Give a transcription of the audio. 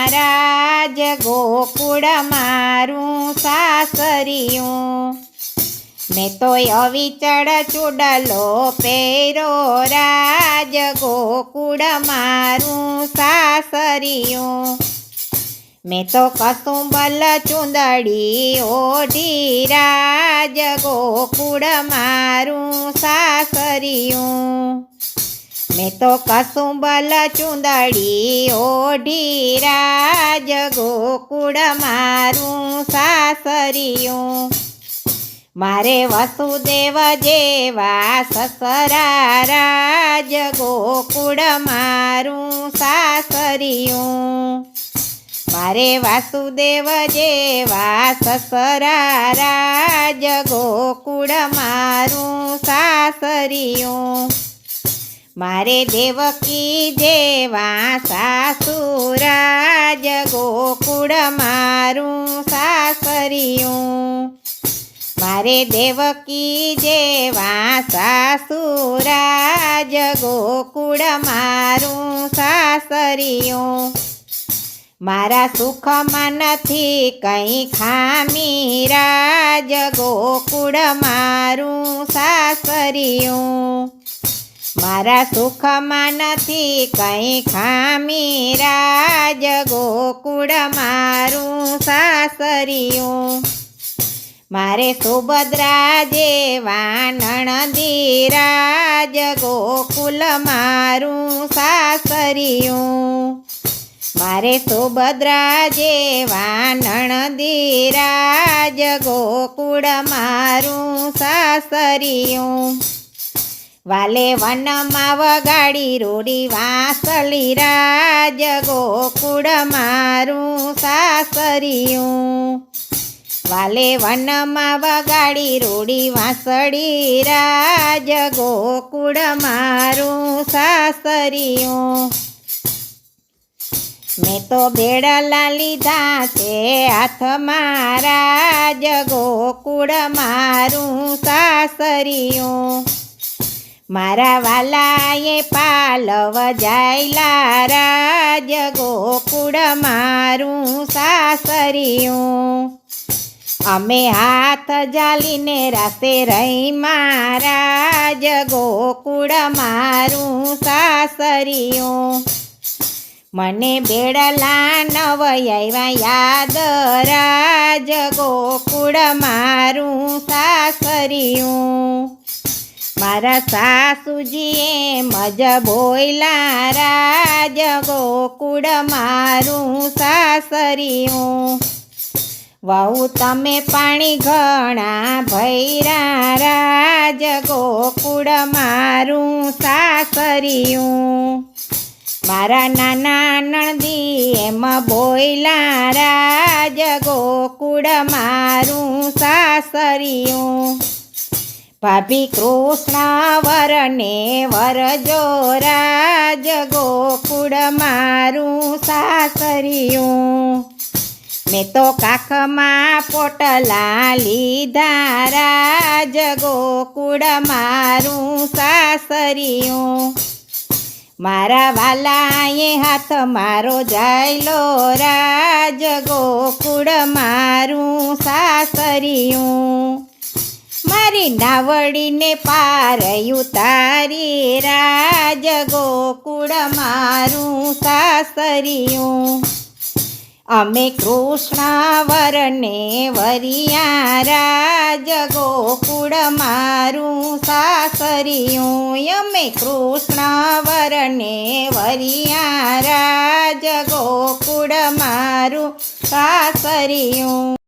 રાજ ગોકુળ મારું સાસરિયું। મેં તો અવિચળ ચૂડલો પહેરો રાજ ગોકુળ મારું સાસરિયું। મેં તો કસુંબલ ચૂંદડી ઓઢી રાજ ગોકુળ મારું સાસરિયું। મેં તો કસુંબલ ચૂંદડી ઓઢી રાજ ગોકુળ મારું સાસરિયું। મારે વસુદેવ જેવા સસરા રાજ ગોકુળ મારું સાસરિયું। મારે વાસુદેવ જેવા સસરા રાજ ગોકુળ મારું સાસરિયું। મારે દેવકી જેવા સાસુ રાજ ગોકુળ મારું સાસરિયું। મારે દેવકી જેવા સાસુ રાજ ગોકુળ મારું સાસરિયું। મારા સુખમાં નથી કંઈ ખામી રાજ ગોકુળ મારું સાસરિયું। મારા સુખમાં નથી કંઈ ખામી રાજ ગોકુળ મારું સાસરિયું। મારે સુભદ્રા જેવા નણંદી રાજ ગોકુળ મારું સાસરિયું। મારે સુભદ્રા જેવા નણંદી રાજ ગોકુળ મારું સાસરિયું। વાલે વનમાં વગાડી રૂડી વાંસળી રાજ ગોકુળ મારું સાસરિયું। વાલે વનમાં વગાડી રૂડી વાંસળી રાજ ગોકુળ મારું સાસરિયું। મેં તો બેડલા લીધા છે હાથમાં રાજ ગોકુળ મારું સાસરિયું। મારા વાલાએ પાલવ જાયલા રાજ ગોકુળ મારું સાસરિયું। અમે હાથ જાલીને રાસે રહી રાજ ગોકુળ મારું સાસરિયું। મને બેડલા નવયા યાદ રાજ ગોકુળ મારું સાસરિયું। મારા સાસુજીએ મજ બોયલા રાજ ગોકુળ મારું સાસરિયું। વહુ તમે પાણી ઘણા ભૈરા રાજ ગોકુળ મારું સાસરિયું। મારા નાના નણદી એમ બોયલા રાજ ગોકુળ મારું સાસરિયું। ભાભી કૃષ્ણ વરને વરજો રાજ ગોકુળ મારું સાસરિયું। મેં તો કાખમાં પોટલા લીધા રાજ ગોકુળ મારું સાસરિયું। મારા વાલાએ હાથ મારો જાયલો રાજ ગોકુળ મારું સાસરિયું। મારી નાવડીને પાર ઉતારી રાજ ગોકુળ મારું સાસરિયું। અમે કૃષ્ણ વરને વરિયા રાજ ગોકુળ મારું સાસરિયું। અમે કૃષ્ણ વરને વરિયા રાજ ગોકુળ મારું સાસરિયું।